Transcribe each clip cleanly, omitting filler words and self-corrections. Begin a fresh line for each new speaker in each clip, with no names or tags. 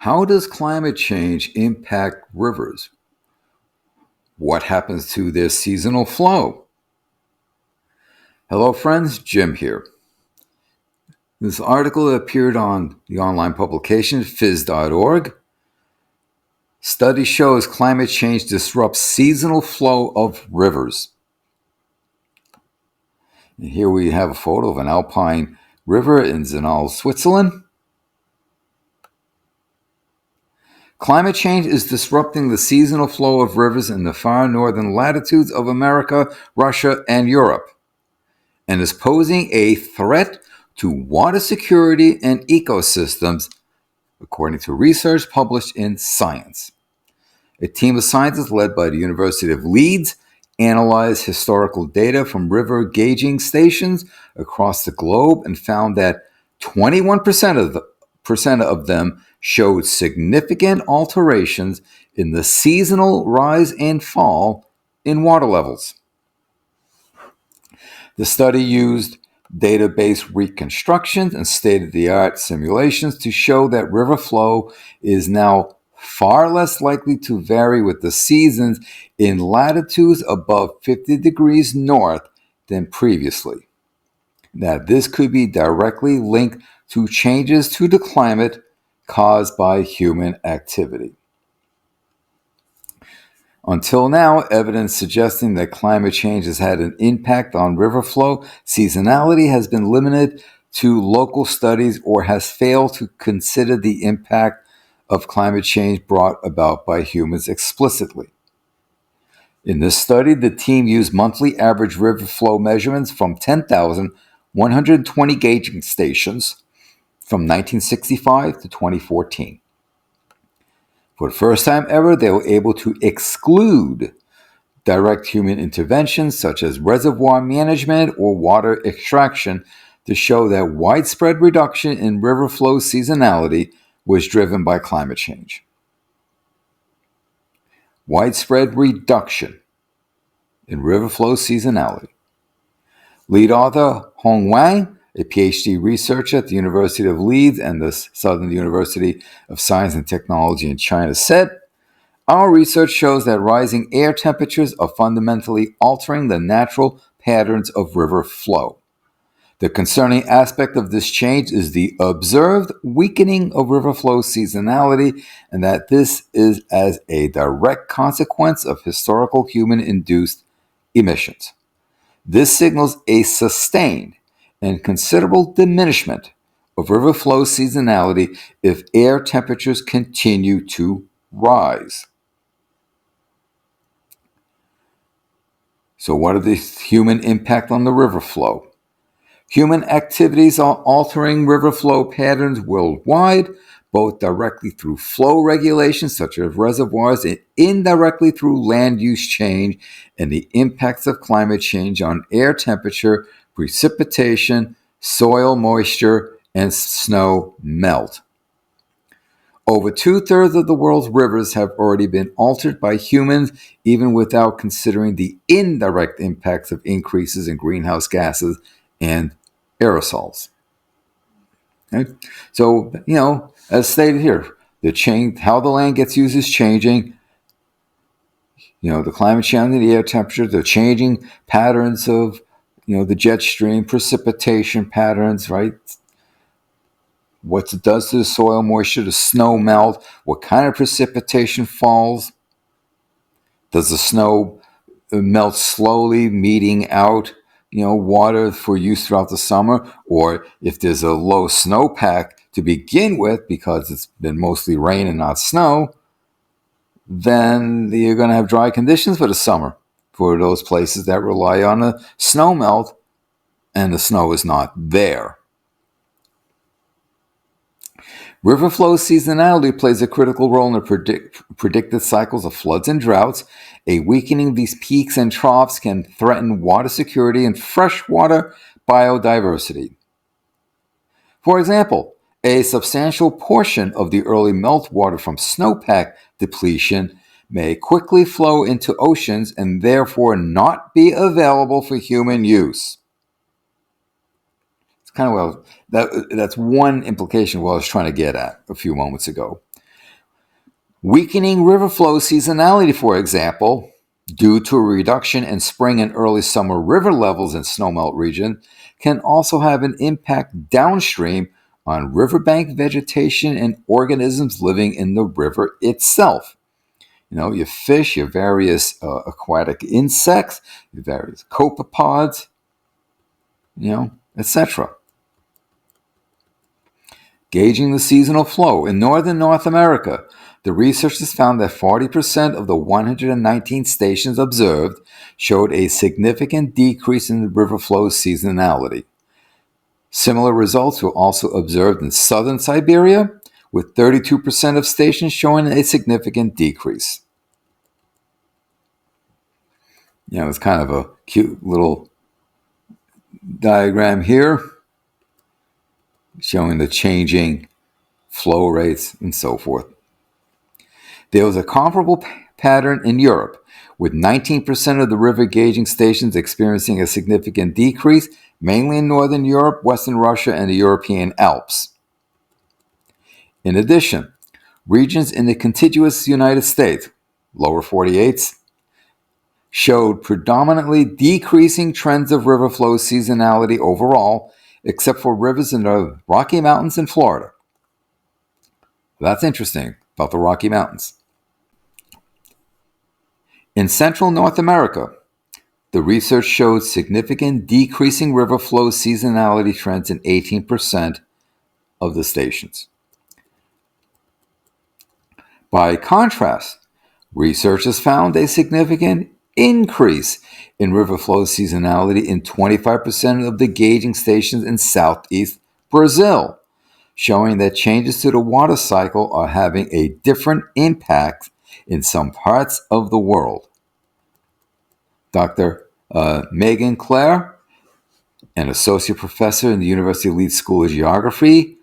How does climate change impact rivers? What happens to their seasonal flow? Hello, friends. Jim here. This article appeared on the online publication phys.org. Study shows climate change disrupts seasonal flow of rivers. And here we have a photo of an alpine river in Zinal, Switzerland. Climate change is disrupting the seasonal flow of rivers in the far northern latitudes of America, Russia, and Europe, and is posing a threat to water security and ecosystems, according to research published in Science. A team of scientists led by the University of Leeds analyzed historical data from river gauging stations across the globe and found that 21% of them showed significant alterations in the seasonal rise and fall in water levels. The study used database reconstructions and state-of-the-art simulations to show that river flow is now far less likely to vary with the seasons in latitudes above 50 degrees north than previously. Now, this could be directly linked to changes to the climate caused by human activity. Until now, evidence suggesting that climate change has had an impact on river flow seasonality has been limited to local studies or has failed to consider the impact of climate change brought about by humans explicitly. In this study, the team used monthly average river flow measurements from 10,120 gauging stations from 1965 to 2014. For the first time ever, they were able to exclude direct human interventions such as reservoir management or water extraction to show that widespread reduction in river flow seasonality was driven by climate change. Widespread reduction in river flow seasonality. Lead author Hong Wang, a PhD researcher at the University of Leeds and the Southern University of Science and Technology in China, said, "Our research shows that rising air temperatures are fundamentally altering the natural patterns of river flow. The concerning aspect of this change is the observed weakening of river flow seasonality, and that this is as a direct consequence of historical human-induced emissions. This signals a sustained and considerable diminishment of river flow seasonality if air temperatures continue to rise." So what are the human impact on the river flow? Human activities are altering river flow patterns worldwide, both directly through flow regulations such as reservoirs and indirectly through land use change and the impacts of climate change on air temperature, precipitation, soil moisture, and snow melt. Over 2/3 of the world's rivers have already been altered by humans, even without considering the indirect impacts of increases in greenhouse gases and aerosols. Okay? So, as stated here, how the land gets used is changing. The climate change and the air temperature, the changing patterns of, the jet stream, precipitation patterns, right? What it does to the soil moisture, the snow melt, what kind of precipitation falls. Does the snow melt slowly, meeting out, water for use throughout the summer? Or if there's a low snowpack to begin with, because it's been mostly rain and not snow, then you're going to have dry conditions for the summer for those places that rely on a snow melt and the snow is not there. River flow seasonality plays a critical role in the predicted cycles of floods and droughts. A weakening of these peaks and troughs can threaten water security and freshwater biodiversity. For example, a substantial portion of the early meltwater from snowpack depletion may quickly flow into oceans and therefore not be available for human use. It's kind of that's one implication of what I was trying to get at a few moments ago. Weakening river flow seasonality, for example, due to a reduction in spring and early summer river levels in snowmelt region, can also have an impact downstream on riverbank vegetation and organisms living in the river itself. Your fish, your various aquatic insects, your various copepods, etc. Gauging the seasonal flow. In northern North America, the researchers found that 40% of the 119 stations observed showed a significant decrease in the river flow seasonality. Similar results were also observed in southern Siberia, with 32% of stations showing a significant decrease. It's kind of a cute little diagram here showing the changing flow rates and so forth. There was a comparable pattern in Europe, with 19% of the river gauging stations experiencing a significant decrease, mainly in Northern Europe, Western Russia, and the European Alps. In addition, regions in the contiguous United States, lower 48s, showed predominantly decreasing trends of river flow seasonality overall, except for rivers in the Rocky Mountains and Florida. That's interesting about the Rocky Mountains. In central North America, the research showed significant decreasing river flow seasonality trends in 18% of the stations. By contrast, researchers found a significant increase in river flow seasonality in 25% of the gauging stations in southeast Brazil, showing that changes to the water cycle are having a different impact in some parts of the world. Dr. Megan Clare, an associate professor in the University of Leeds School of Geography,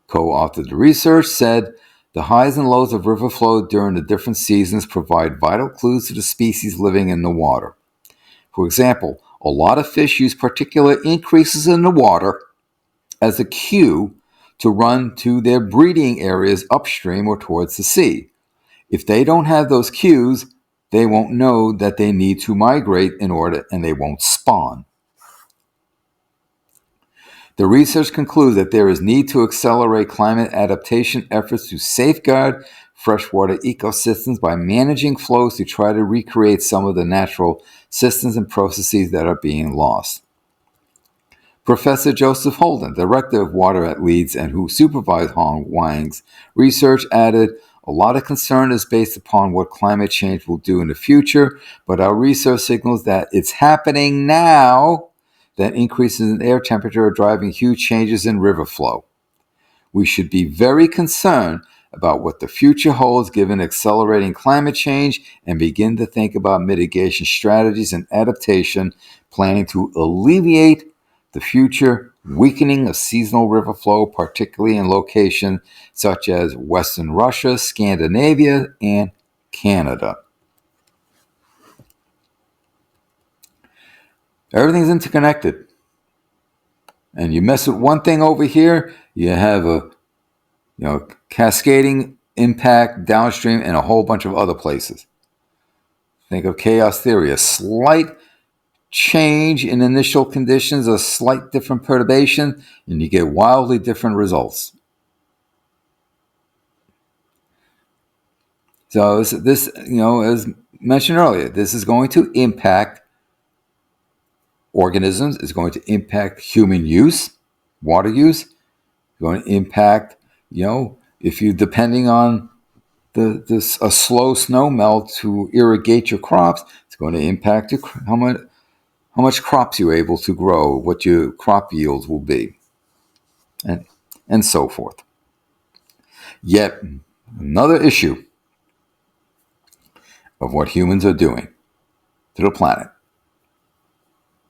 co-authored the research, said, "The highs and lows of river flow during the different seasons provide vital clues to the species living in the water. For example, a lot of fish use particular increases in the water as a cue to run to their breeding areas upstream or towards the sea. If they don't have those cues, they won't know that they need to migrate and they won't spawn." The research concludes that there is need to accelerate climate adaptation efforts to safeguard freshwater ecosystems by managing flows to try to recreate some of the natural systems and processes that are being lost. Professor Joseph Holden, director of water at Leeds and who supervised Hong Wang's research, added, "A lot of concern is based upon what climate change will do in the future, but our research signals that it's happening now, that increases in air temperature are driving huge changes in river flow. We should be very concerned about what the future holds given accelerating climate change and begin to think about mitigation strategies and adaptation, planning to alleviate the future weakening of seasonal river flow, particularly in locations such as Western Russia, Scandinavia, and Canada." Everything's interconnected. And you mess with one thing over here, you have a cascading impact downstream in a whole bunch of other places. Think of chaos theory. A slight change in initial conditions, a slight different perturbation, and you get wildly different results. So this, as mentioned earlier, this is going to impact organisms, it's going to impact human use, water use, it's going to impact, if you're depending on a slow snow melt to irrigate your crops, it's going to impact how much crops you're able to grow, what your crop yields will be, and so forth. Yet another issue of what humans are doing to the planet,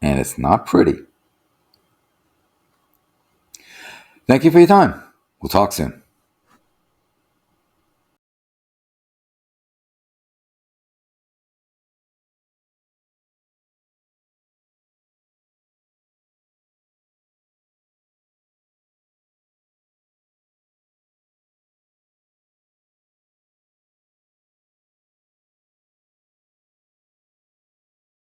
and it's not pretty. Thank you for your time. We'll talk soon.